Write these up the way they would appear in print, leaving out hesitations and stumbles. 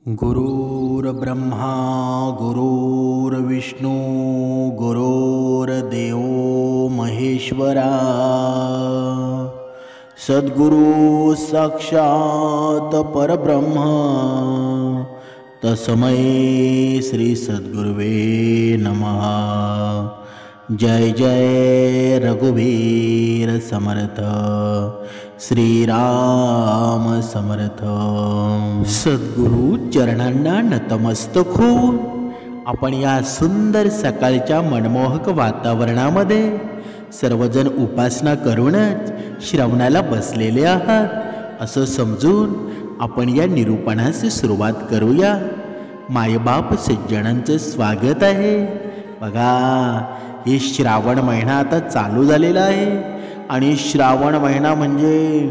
गुरुर्ब्रह्मा गुरुर्विष्णू गुरुर्देव महेश्वरा सद्गुरु साक्षात परब्रह्म तस्मै श्री सद्गुरुवे नमः। जय जय रघुवीर समर्थ श्रीराम समर्थ। सद्गुरु चरणांना नतमस्तक होऊन आपण या सुंदर सकाळच्या मनमोहक वातावरणामध्ये सर्वजण उपासना करूनच श्रवणाला बसलेले आहात असं समजून आपण या निरूपणाची सुरुवात करूया। मायबाप सज्जनांचं स्वागत आहे। बघा, हे श्रावण महिना आता चालू झालेला आहे आणि श्रावण महिना म्हणजे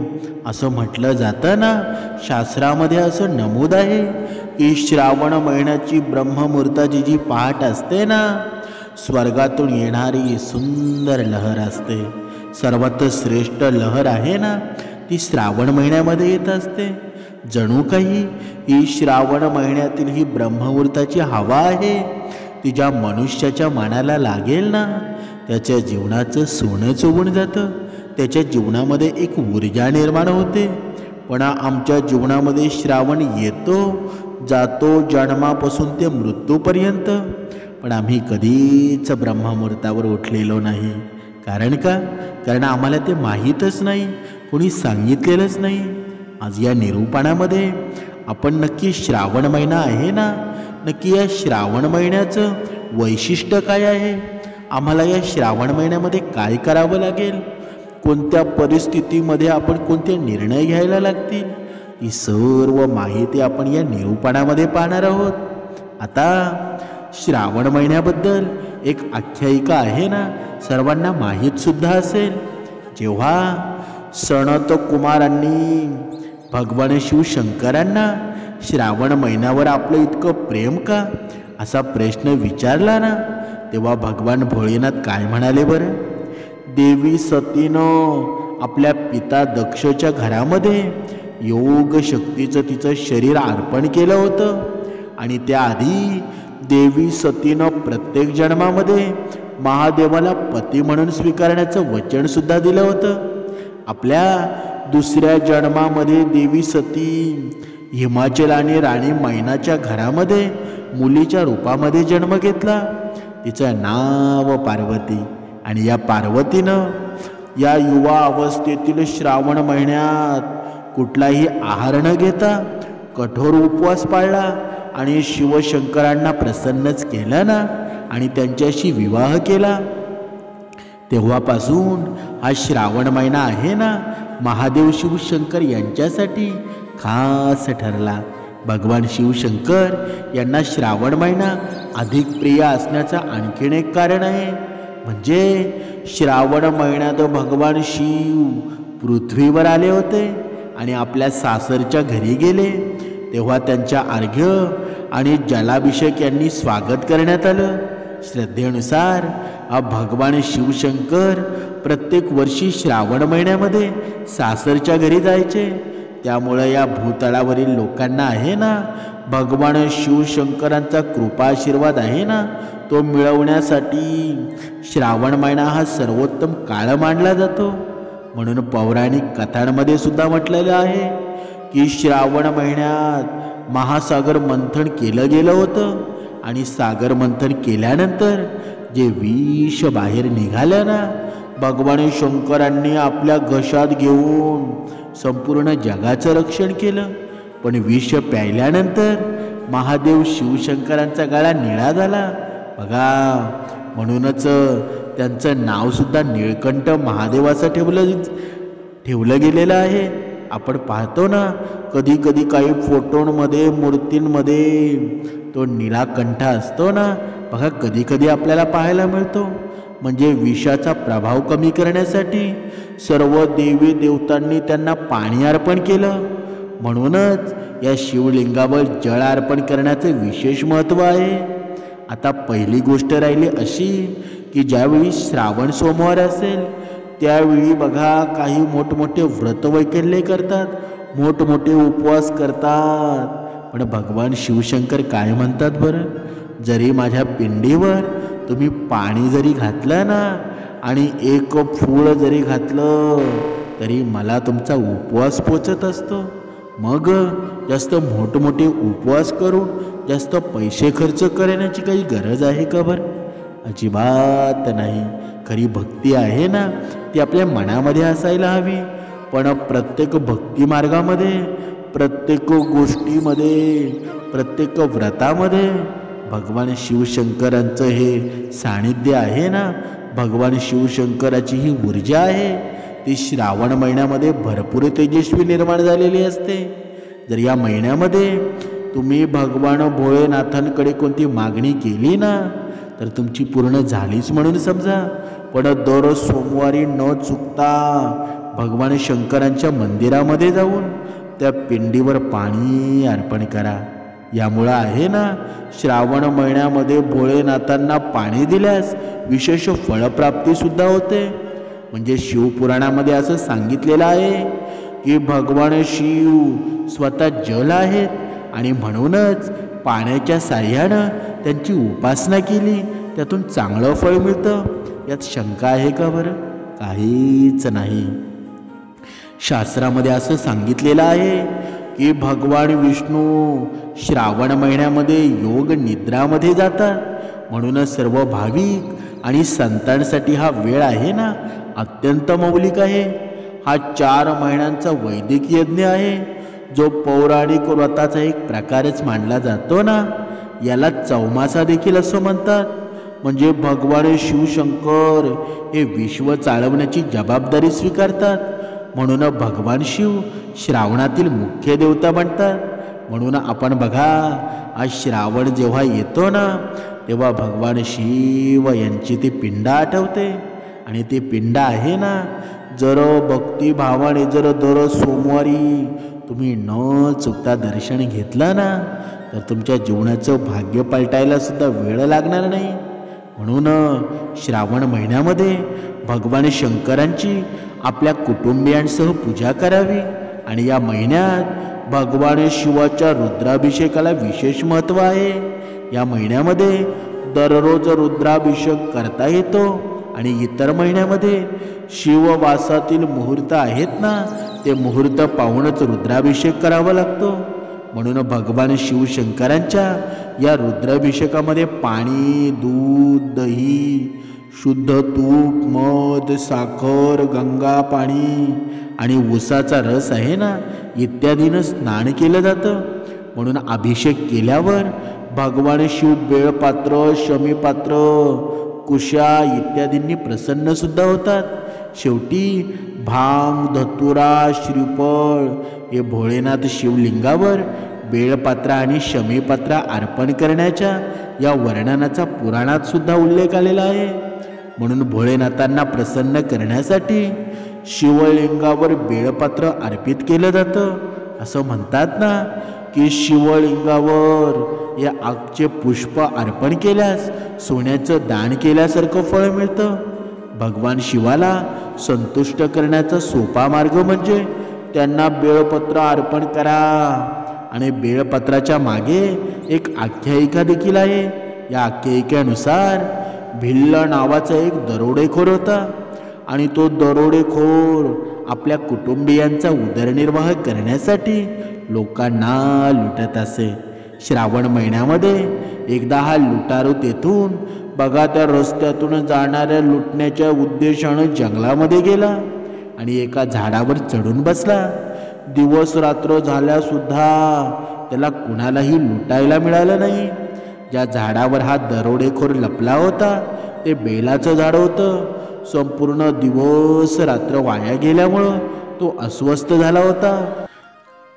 असं म्हटलं जातं ना, शास्त्रामध्ये असं नमूद आहे की श्रावण महिन्याची ब्रह्ममुहूर्ताची जी पहाट असते ना, स्वर्गातून येणारी सुंदर लहर असते। सर्वात श्रेष्ठ लहर आहे ना, ती श्रावण महिन्यामध्ये येत असते। जणू काही ही श्रावण महिन्यातील ही ब्रह्ममुहूर्ताची हवा आहे, ती ज्या मनुष्याच्या मनाला लागेल ना, त्याच्या जीवनाचं सोनं चोगून जातं, त्याच्या जीवनामध्ये एक ऊर्जा निर्माण होते। पण आमच्या जीवनामध्ये श्रावण येतो जातो जन्मापासून ते मृत्यूपर्यंत, पण आम्ही कधीच ब्रह्ममुहूर्तावर उठलेलो नाही। कारण का? कारण आम्हाला ते माहीतच नाही, कोणी सांगितलेलंच नाही। आज या निरूपणामध्ये आपण नक्की श्रावण महिना आहे ना, नक्की या श्रावण महिन्याचं वैशिष्ट्य काय आहे, आम्हाला या श्रावण महिन्यामध्ये काय करावं लागेल, कोणत्या परिस्थितीमध्ये आपण कोणते निर्णय घ्यायला लागतील, ही सर्व माहिती आपण या निरूपणामध्ये पाहणार आहोत। आता श्रावण महिन्याबद्दल एक आख्यायिका आहे ना, सर्वांना माहीत सुद्धा असेल। जेव्हा सनत कुमारांनी भगवान शिवशंकरांना श्रावण महिन्यावर आपलं इतकं प्रेम का असा प्रश्न विचारला ना, तेव्हा भगवान भोलेनाथ काय म्हणाले बरं? देवी सतीनं आपल्या पिता दक्षच्या घरामध्ये योग शक्तीचं तिचं शरीर अर्पण केलं होतं आणि त्याआधी देवी सतीनं प्रत्येक जन्मामध्ये महादेवाला पती म्हणून स्वीकारण्याचं वचन सुद्धा दिलं होतं। आपल्या दुसऱ्या जन्मामध्ये देवी सती हिमाचल आणि राणी मैनाच्या घरामध्ये मुलीच्या रूपामध्ये जन्म घेतला। तिचं नाव पार्वती, आणि या पार्वतीनं या युवा अवस्थेतील श्रावण महिन्यात कुठलाही आहार न घेता कठोर उपवास पाळला आणि शिवशंकरांना प्रसन्नच केलं ना, आणि त्यांच्याशी विवाह केला। तेव्हापासून हा श्रावण महिना आहे ना, महादेव शिवशंकर यांच्यासाठी खास ठरला। भगवान शिवशंकर यांना श्रावण महिना अधिक प्रिय असण्याचं आणखीन एक कारण आहे, म्हणजे श्रावण महिन्यात भगवान शिव पृथ्वीवर आले होते आणि आपल्या सासरच्या घरी गेले, तेव्हा त्यांच्या अर्घ्य आणि जलाभिषेक यांनी स्वागत करण्यात आलं। श्रद्धेनुसार भगवान शिवशंकर प्रत्येक वर्षी श्रावण महिन्यामध्ये सासरच्या घरी जायचे। त्यामुळे या भूतळावरील लोकांना आहे ना, भगवान शिवशंकरांचा कृपाशीर्वाद आहे ना, तो मिळवण्यासाठी श्रावण महिना हा सर्वोत्तम काळ मानला जातो। म्हणून पौराणिक कथांमध्ये सुद्धा म्हटलेलं आहे की श्रावण महिन्यात महासागर मंथन केलं गेलं होतं आणि सागर मंथन केल्यानंतर जे विष बाहेर निघालं ना, भगवान शंकरांनी आपल्या घशात घेऊन संपूर्ण जगाचं रक्षण केलं। पण विष प्यायल्यानंतर महादेव शिवशंकरांचा गळा निळा झाला। बघा, म्हणूनच त्यांचं नाव सुद्धा निळकंठ महादेवाचं ठेवलं गेलेलं आहे। आपण पाहतो ना, कधी कधी काही फोटोंमध्ये मूर्तींमध्ये तो निळा कंठ असतो ना, बघा कधी कधी आपल्याला पाहायला मिळतो। म्हणजे विषाचा प्रभाव कमी करण्यासाठी सर्व देवी देवतांनी त्यांना पाणी अर्पण केलं। म्हणूनच या शिवलिंगावर जळ अर्पण करण्याचे विशेष महत्त्व आहे। आता पहिली गोष्ट राहिली अशी की ज्यावेळी श्रावण सोमवार असेल त्यावेळी बघा काही मोठमोठे व्रतवैकल्ये करतात, मोठमोठे उपवास करतात। पण भगवान शिवशंकर काय म्हणतात बरं, जरी माझ्या पिंडीवर तुम्ही पाणी जरी घातलं ना आणि एक फूल जरी घातलं तरी मला तुमचा उपवास पोचत असतो. मग जास्त मोठमोठे उपवास करून जास्त पैसे खर्च करण्याची काही गरज आहे का बरं? अजिबात नाही. खरी भक्ती आहे ना ती आपल्या मनामध्ये असायला हवी. पण प्रत्येक भक्ती मार्गामध्ये, प्रत्येक गोष्टीमध्ये, प्रत्येक व्रतामध्ये भगवान शिवशंकरांचं हे सानिध्य आहे ना, भगवान शिवशंकराची ही ऊर्जा आहे ती श्रावण महिन्यामध्ये भरपूर तेजस्वी निर्माण झालेली असते. जर या महिन्यामध्ये तुम्ही भगवान भोळेनाथांकडे कोणती मागणी केली ना तर तुमची पूर्ण झालीच म्हणून समजा. पण दर सोमवारी न चुकता भगवान शंकरांच्या मंदिरामध्ये जाऊन त्या पिंडीवर पाणी अर्पण करा. यामुळं आहे ना श्रावण महिन्यामध्ये भोळेनाथांना पाणी दिल्यास विशेष फळप्राप्तीसुद्धा होते. म्हणजे शिवपुराणामध्ये असं सांगितलेलं आहे की भगवान शिव स्वतः जल आहेत आणि म्हणूनच पाण्याच्या साह्यानं त्यांची उपासना केली त्यातून चांगलं फळ मिळतं. यात शंका आहे का बरं? काहीच नाही. शास्त्रामध्ये असं सांगितलेलं आहे की भगवान विष्णू श्रावण महिन्यामध्ये योग निद्रामध्ये जातात. म्हणूनच सर्व भाविक आणि संतांसाठी हा वेळ आहे ना अत्यंत मौलिक आहे. हा 4 महिन्यांचा वैदिक यज्ञ आहे जो पौराणिक व्रताचा एक प्रकारच मानला जातो ना. याला चौमासा देखील असं म्हणतात. म्हणजे भगवान शिवशंकर हे विश्व चालवण्याची जबाबदारी स्वीकारतात. म्हणून भगवान शिव श्रावणातील मुख्य देवता बनतात. म्हणून आपण बघा आज श्रावण जेव्हा येतो ना तेव्हा भगवान शिव यांची ती पिंड आठवते. आणि ती पिंड आहे ना जर भक्तिभावाने जर दर सोमवारी तुम्ही न चुकता दर्शन घेतलं ना तर तुमच्या जीवनाचं भाग्य पलटायला सुद्धा वेळ लागणार नाही. म्हणून श्रावण महिन्यामध्ये भगवान शंकरांची आपल्या कुटुंबियांसह पूजा करावी. आणि या महिन्यात भगवान शिवाच्या रुद्राभिषेकाला विशेष महत्त्व आहे. या महिन्यामध्ये दररोज रुद्राभिषेक करता येतो. आणि इतर महिन्यामध्ये शिववासातील मुहूर्त आहेत ना ते मुहूर्त पाहूनच रुद्राभिषेक करावा लागतो. म्हणून भगवान शिवशंकरांच्या या रुद्राभिषेकामध्ये पाणी, दूध, दही, शुद्ध तूप, मध, साखर, गंगा पाणी आणि ऊसाचा रस आहे ना इत्यादीनं स्नान केलं जातं. म्हणून अभिषेक केल्यावर भगवान शिव बेळपात्र, शमीपात्र, कुशा इत्यादींनी प्रसन्नसुद्धा होतात. शेवटी भांग, धतुरा, श्रीफळ हे भोळेनाथ शिवलिंगावर बेळपात्र आणि शमीपात्र अर्पण करण्याच्या या वर्णनाचा पुराणात सुद्धा उल्लेख आलेला आहे. म्हणून भोळेनाथांना प्रसन्न करण्यासाठी शिवलिंगावर बेळपात्र अर्पित केलं जातं. असं म्हणतात ना की शिवलिंगावर या आगचे पुष्प अर्पण केल्यास सोन्याचं दान केल्यासारखं फळ मिळतं. भगवान शिवाला संतुष्ट करण्याचा सोपा मार्ग म्हणजे त्यांना बेळपत्र अर्पण करा. आणि बेळपत्राच्या मागे एक आख्यायिका देखील आहे. या आख्यायिकेनुसार भिल्ल नावाचा एक दरोडेखोर होता आणि तो दरोडेखोर आपल्या कुटुंबियांचा उदरनिर्वाह करण्यासाठी लोकांना लुटत असे. श्रावण महिन्यामध्ये एकदा हा लुटारू तेथून बघा त्या रस्त्यातून जाणाऱ्या लुटण्याच्या उद्देशानं जंगलामध्ये गेला आणि एका झाडावर चढून बसला. दिवस रात्र झाल्यासुद्धा त्याला कुणालाही लुटायला मिळालं नाही. ज्या झाडावर हा दरोडेखोर लपला होता ते बेलाचं झाड होतं. संपूर्ण दिवस रात्र वाया गेल्यामुळं तो अस्वस्थ झाला होता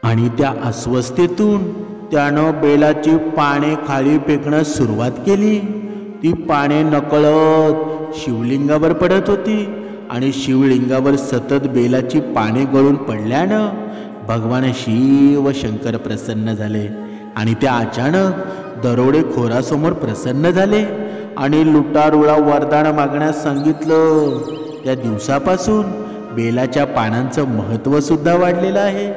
आणि त्या अस्वस्थतेतून त्यानं बेलाची पाने खाली फेकण्यास सुरुवात केली. ती पाने नकळत शिवलिंगावर पडत होती आणि शिवलिंगावर सतत बेलाची पाने गळून पडल्यानं भगवान शिव शंकर प्रसन्न झाले आणि त्या अचानक दरोडेखोरासमोर प्रसन्न झाले आणि लुटारूला वरदान मागण्यास सांगितलं. त्या दिवसापासून बेलाच्या पानांचं महत्त्व सुद्धा वाढलेलं आहे.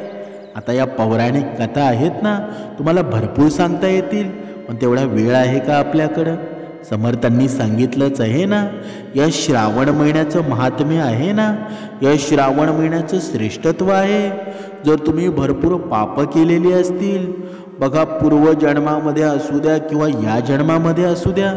आता या पौराणिक कथा आहेत ना, तुम्हाला भरपूर सांगता येतील, पण तेवढा वेळ आहे का आपल्याकडं? समर्थांनी सांगितलंच आहे ना, या श्रावण महिन्याचं महात्म्य आहे ना, या श्रावण महिन्याचं श्रेष्ठत्व आहे. जर तुम्ही भरपूर पाप केलेली असतील, बघा पूर्वजन्मामध्ये असू द्या किंवा या जन्मामध्ये असू द्या,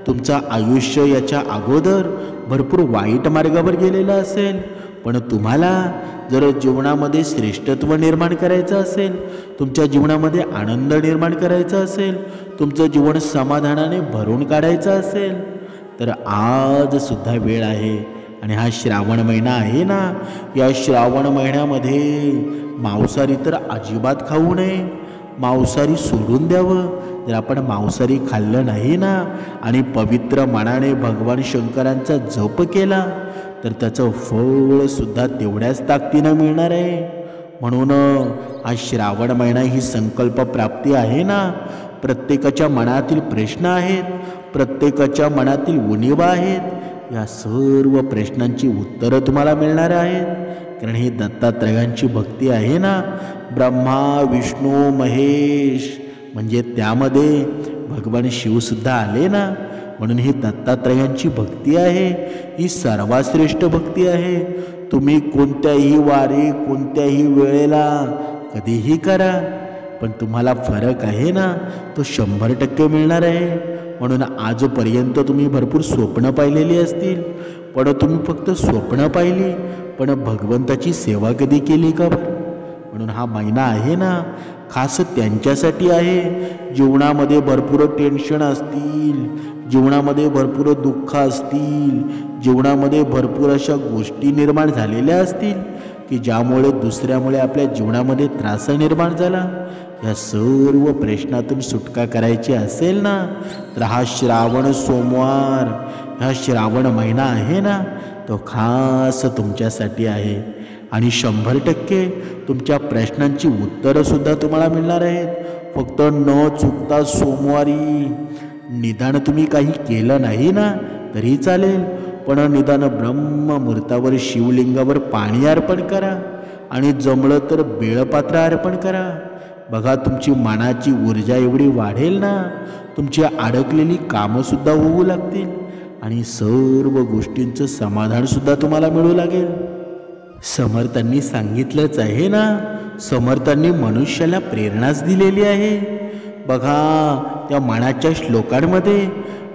तुमचं आयुष्य याच्या अगोदर भरपूर वाईट मार्गावर गेलेलं असेल, पण तुम्हाला जर जीवनामध्ये श्रेष्ठत्व निर्माण करायचं असेल, तुमच्या जीवनामध्ये आनंद निर्माण करायचा असेल, तुमचं जीवन समाधानाने भरून काढायचं असेल, तर आज सुद्धा वेळ आहे. आणि हा श्रावण महिना आहे ना, या श्रावण महिन्यामध्ये मांसाहारी तर अजिबात खाऊ नये, मांसाहारी सोडून द्यावं. जर आपण मांसाहारी खाल्लं नाही ना आणि पवित्र मनाने भगवान शंकरांचा जप केला, तर त्याचं फळ सुद्धा तेवढ्याच ताकदीनं मिळणार आहे. म्हणून हा श्रावण महिना ही संकल्प प्राप्ती आहे ना, प्रत्येकाच्या मनातील प्रश्न आहेत, प्रत्येकाच्या मनातील उणिवा आहेत, या सर्व प्रश्नांची उत्तरं तुम्हाला मिळणार आहेत. कारण ही दत्तात्रयांची भक्ती आहे ना, ब्रह्मा विष्णू महेश, म्हणजे त्यामध्ये भगवान शिवसुद्धा आले ना. म्हणून ही दत्तात्रयांची भक्ती आहे, ही सर्वात श्रेष्ठ भक्ती आहे. तुम्ही कोणत्याही वारी कोणत्याही वेळेला कधीही करा, पण तुम्हाला फरक आहे ना, तो 100% मिळणार आहे. म्हणून आजपर्यंत तुम्ही भरपूर स्वप्न पाहिलेली असतील, पण तुम्ही फक्त स्वप्न पाहिली, पण भगवंताची सेवा कधी केली का बरं? म्हणून हा महिना आहे ना, खास त्यांच्यासाठी आहे. जीवनामध्ये भरपूर टेन्शन असतील, जीवनामध्ये भरपूर दुःख असतील, जीवनामध्ये भरपूर अशा गोष्टी निर्माण झालेल्या असतील की ज्यामुळे दुसऱ्यामुळे आपल्या जीवनामध्ये त्रास निर्माण झाला. या सर्व प्रश्नातून सुटका करायची असेल ना, तर हा श्रावण सोमवार, हा श्रावण महिना आहे ना, तो खास तुमच्यासाठी आहे. आणि 100% तुमच्या प्रश्नांची उत्तरंसुद्धा तुम्हाला मिळणार आहेत. फक्त न चुकता सोमवारी निदान तुम्ही काही केलं नाही ना तरी चालेल, पण निदान ब्रह्ममुहूर्तावर शिवलिंगावर पाणी अर्पण करा आणि जमलं तर बेळपात्र अर्पण करा. बघा तुमची मनाची ऊर्जा एवढी वाढेल ना, तुमची अडकलेली कामंसुद्धा होऊ लागतील आणि सर्व गोष्टींचं समाधानसुद्धा तुम्हाला मिळू लागेल. समर्थांनी सांगितलंच आहे ना, समर्थांनी मनुष्याला प्रेरणाच दिलेली आहे. बघा त्या मनाच्या श्लोकांमध्ये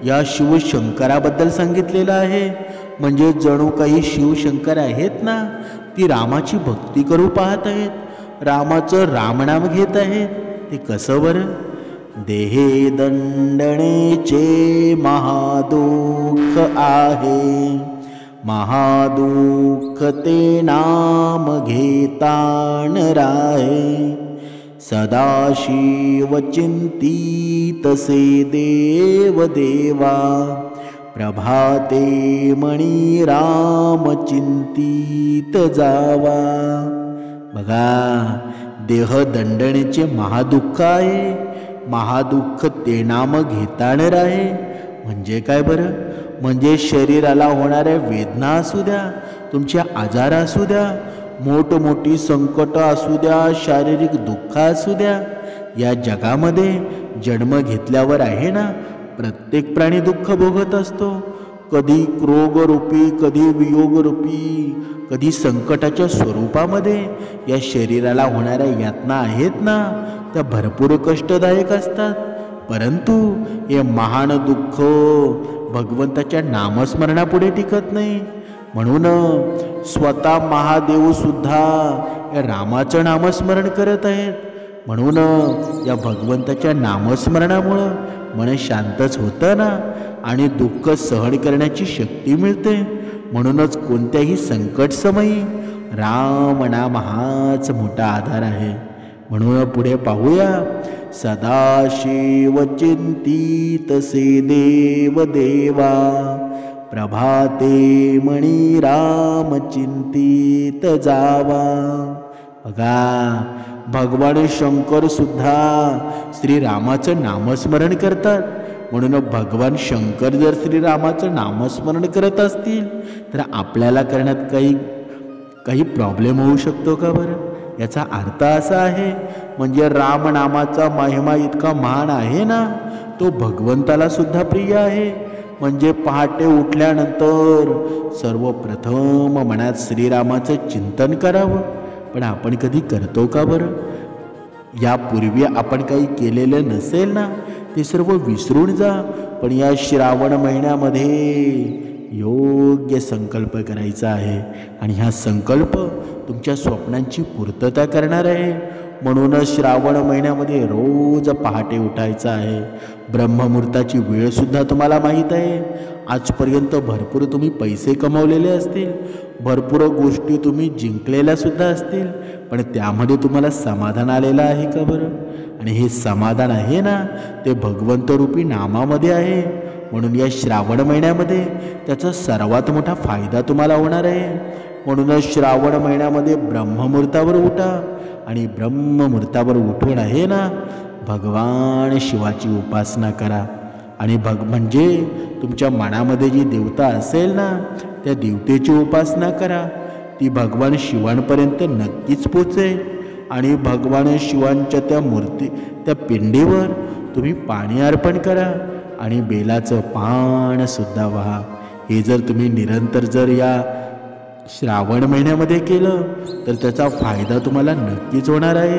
या शिवशंकराबद्दल सांगितलेलं आहे. म्हणजे जणू काही शिवशंकर आहेत ना, ती रामाची भक्ती करू पाहत आहेत, रामाचं रामनाम घेत आहेत. ते कसं बरं? देहे दंडणेचे महादुःख आहे, महादुःख ते नाम घेतान राहे, सदाशिव चिंतित से देव देवा, प्रभाते मणी राम चिंतित जावा. बघा देह दंडनेचे महादुःख आहे, महादुःख ते नाम घेताना राहे. म्हणजे काय बरं? म्हणजे शरीराला होणाऱ्या वेदना असू द्या, तुमच्या आजार असू द्या, मोठमोठी संकट असू द्या, शारीरिक दुःख असू द्या, या जगामध्ये जन्म घेतल्यावर आहे ना, प्रत्येक प्राणी दुःख भोगत असतो. कधी रोगरूपी, कधी वियोगरूपी, कधी संकटाच्या स्वरूपामध्ये. या शरीराला होणाऱ्या यातना आहेत ना, त्या भरपूर कष्टदायक असतात. परंतु हे महान दुःख भगवंताच्या नामस्मरणापुढे टिकत नाही. म्हणून स्वतः महादेव सुद्धा या रामाचं नामस्मरण करत आहेत. म्हणून या भगवंताच्या नामस्मरणामुळं मन शांतच होतं ना, आणि दुःख सहन करण्याची शक्ती मिळते. म्हणूनच कोणत्याही संकट समयी राम नाम हाच मोठा आधार आहे. म्हणून पुढे पाहूया. सदाशिव चिंतित से देव देवा, प्रभाते मणी राम चिंतित जावा. बघा भगवान शंकर सुद्धा श्रीरामाचं नामस्मरण करतात. म्हणून भगवान शंकर जर श्रीरामाचं नामस्मरण करत असतील तर आपल्याला करण्यात काही प्रॉब्लेम होऊ शकतो का बरं? याचा अर्थ असा आहे, म्हणजे रामनामाचा महिमा इतका महान आहे ना, तो भगवंताला सुद्धा प्रिय आहे. म्हणजे पहाटे उठल्यानंतर सर्वप्रथम मनात श्रीरामाचं चिंतन करावं. पण आपण कधी करतो का बरं? यापूर्वी आपण काही केलेलं नसेल ना, ते सर्व विसरून जा. पण या श्रावण महिन्यामध्ये योग्य संकल्प करायचा आहे आणि हा संकल्प तुमच्या स्वप्नांची पूर्तता करणार आहे. म्हणूनच श्रावण महिन्यामध्ये रोज पहाटे उठायचं आहे. ब्रह्ममुहूर्ताची वेळसुद्धा तुम्हाला माहीत आहे. आजपर्यंत भरपूर तुम्ही पैसे कमावलेले असतील, भरपूर गोष्टी तुम्ही जिंकलेल्यासुद्धा असतील, पण त्यामध्ये तुम्हाला समाधान आलेलं आहे का बरं? आणि हे समाधान आहे ना, ते भगवंतरूपी नामामध्ये आहे. म्हणून या श्रावण महिन्यामध्ये त्याचा सर्वात मोठा फायदा तुम्हाला होणार आहे. म्हणूनच श्रावण महिन्यामध्ये ब्रह्ममुहूर्तावर उठा आणि ब्रह्ममुहूर्तावर उठून आहे ना, भगवान शिवाची उपासना करा. आणि म्हणजे तुमच्या मनामध्ये जी देवता असेल ना, त्या देवतेची उपासना करा. ती भगवान शिवांपर्यंत नक्कीच पोचेल. आणि भगवान शिवांच्या त्या पिंडीवर तुम्ही पाणी अर्पण करा आणि बेलाचं पानसुद्धा वाहा. हे जर तुम्ही निरंतर जर या श्रावण महिन्यामध्ये केलं तर त्याचा फायदा तुम्हाला नक्कीच होणार आहे.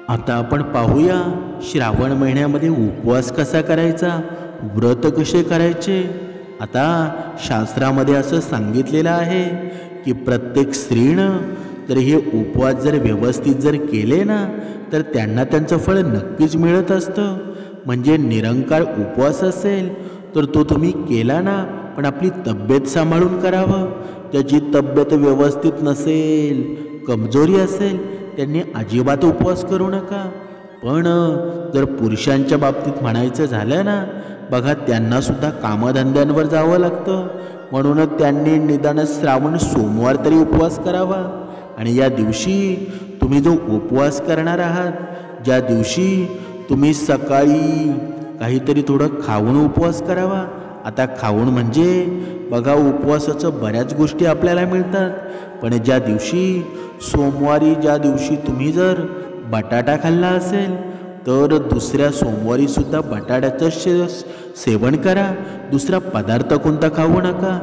आता आपण पाहूया श्रावण महिन्यामध्ये उपवास कसा करायचा, व्रत कसे करायचे. आता शास्त्रामध्ये असं सांगितलेलं आहे की प्रत्येक स्त्रीनं जर हे उपवास जर व्यवस्थित जर केले ना, तर त्यांना त्यांचं फळ नक्कीच मिळत असतं. म्हणजे निरंकार उपवास असेल तर तो तुम्ही केला ना, पण आपली तब्येत सांभाळून करावं. ज्याची तब्येत व्यवस्थित नसेल, कमजोरी असेल, त्यांनी अजिबात उपवास करू नका. पण जर पुरुषांच्या बाबतीत म्हणायचं झालं ना, बघा त्यांनासुद्धा कामधंद्यांवर जावं लागतं. म्हणूनच त्यांनी निदान श्रावण सोमवार तरी उपवास करावा. आणि या दिवशी तुम्ही जो उपवास करणार आहात, ज्या दिवशी तुम्ही सकाळी काहीतरी थोडं खाऊन उपवास करावा. आता खाऊन म्हणजे बघा, उपवासाचं बऱ्याच गोष्टी आपल्याला मिळतात. पण ज्या दिवशी सोमवारी ज्या दिवशी तुम्ही जर बटाटा खाल्ला असेल तर दुसऱ्या सोमवारीसुद्धा बटाट्याचं सेवन करा. दुसरा पदार्थ कोणता खाऊ नका.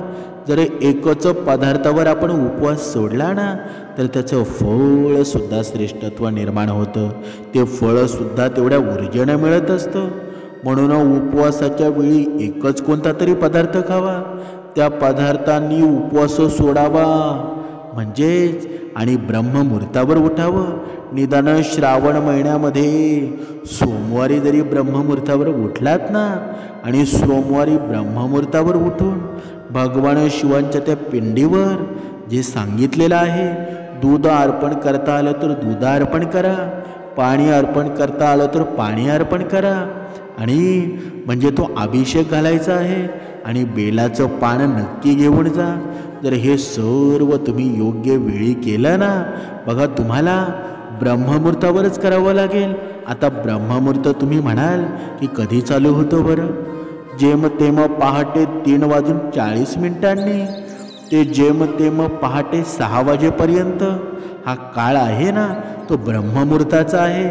जर एकच पदार्थावर आपण उपवास सोडला ना, तर त्याचं फळसुद्धा श्रेष्ठत्व निर्माण होतं. ते फळसुद्धा तेवढ्या ऊर्जेनं मिळत असतं. म्हणून उपवासाच्या वेळी एकच कोणता तरी पदार्थ खावा. त्या पदार्थांनी उपवास सोडावा म्हणजेच. आणि ब्रह्ममुहूर्तावर उठावं. निदान श्रावण महिन्यामध्ये सोमवारी जरी ब्रह्ममुहूर्तावर उठलात ना, आणि सोमवारी ब्रह्ममुहूर्तावर उठून भगवान शिवांच्या त्या पिंडीवर जे सांगितलेलं आहे, दूध अर्पण करता आलं तर दूध अर्पण करा, पाणी अर्पण करता आलं तर पाणी अर्पण करा. आणि म्हणजे तो अभिषेक घालायचा आहे. आणि बेलाचं पान नक्की घेऊन जा. जर हे सर्व तुम्ही योग्य वेळी केलं ना, बघा तुम्हाला ब्रह्ममुहूर्तावरच करावं लागेल. आता ब्रह्ममुहूर्त तुम्ही म्हणाल की कधी चालू होतं बरं? जेमतेम पहाटे 3:40 ते जेमतेम पहाटे 6 वाजेपर्यंत हा काळ आहे ना, तो ब्रह्ममुहूर्ताचा आहे.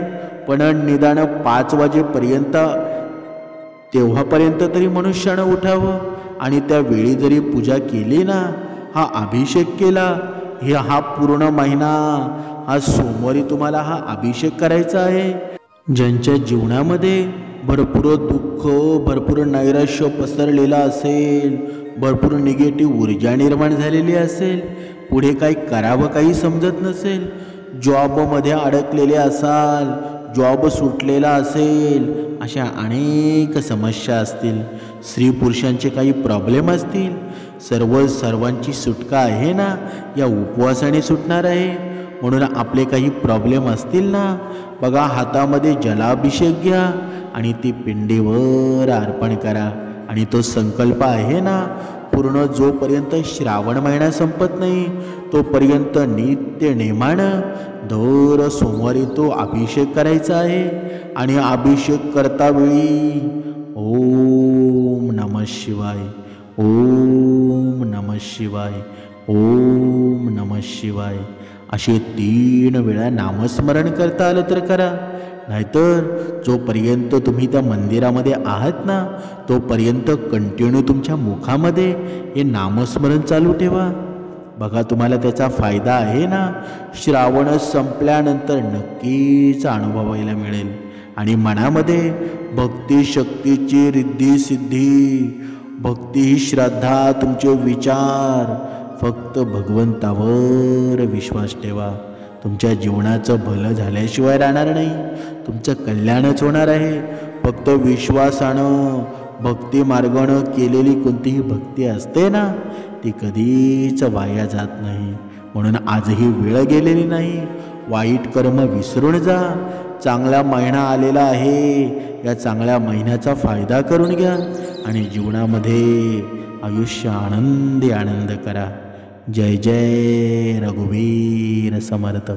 पण निदान 5 वाजेपर्यंत तेव्हापर्यंत तरी मनुष्यानं उठावं. आणि त्या वेळी जरी पूजा केली ना, हा अभिषेक केला, हा पूर्ण महिना हा सोमवारी तुम्हाला हा अभिषेक करायचा आहे. ज्यांच्या जीवनामध्ये भरपूर दुःख, भरपूर नैराश्य पसरलेलं असेल, भरपूर निगेटिव्ह ऊर्जा निर्माण झालेली असेल, पुढे काही करावं काही समजत नसेल, जॉबमध्ये अडकलेले असाल, जॉब सुटलेला असेल, अशा अनेक समस्या असतील, स्त्री पुरुषांचे काही प्रॉब्लेम असतील, सर्वांची सुटका आहे ना या उपवासाने सुटणार आहे. म्हणून आपले काही प्रॉब्लेम असतील ना, बघा हातामध्ये जलाभिषेक घ्या आणि ती पिंडीवर अर्पण करा. आणि तो संकल्प आहे ना, पूर्ण जोपर्यंत श्रावण महिना संपत नाही तोपर्यंत नित्य नेमानं दर सोमवारी तो अभिषेक करायचा आहे. आणि अभिषेक करता वेळी ओम नमः शिवाय, ओम नमः शिवाय, ओम नमः शिवाय असे 3 वेळा नामस्मरण करता आलं तर करा. नाहीतर जोपर्यंत तुम्ही त्या मंदिरामध्ये आहात ना, तोपर्यंत कंटिन्यू तुमच्या मुखामध्ये हे नामस्मरण चालू ठेवा. बघा, तुम्हाला त्याचा फायदा आहे ना. श्रावण संपल्यानंतर नक्कीच अनुभवायला मिळेल. आणि मनामध्ये भक्ती शक्तीची रिद्धी सिद्धी, भक्ती ही श्रद्धा, तुमचे विचार, फक्त भगवंतावर विश्वास ठेवा. तुमच्या जीवनाचं भलं झाल्याशिवाय राहणार नाही, तुमचं कल्याणच होणार आहे. फक्त विश्वासानं, भक्ती मार्गानं केलेली कोणतीही भक्ती असते ना, ती कधीच वाया जात नाही. म्हणून आजही वेळ गेलेली नाही. वाईट कर्म विसरून जा. चांगला महिना आलेला आहे, या चांगल्या महिन्याचा फायदा करून घ्या आणि जीवनामध्ये आयुष्य आनंदी आनंद करा. जय जय रघुवीर समर्थ.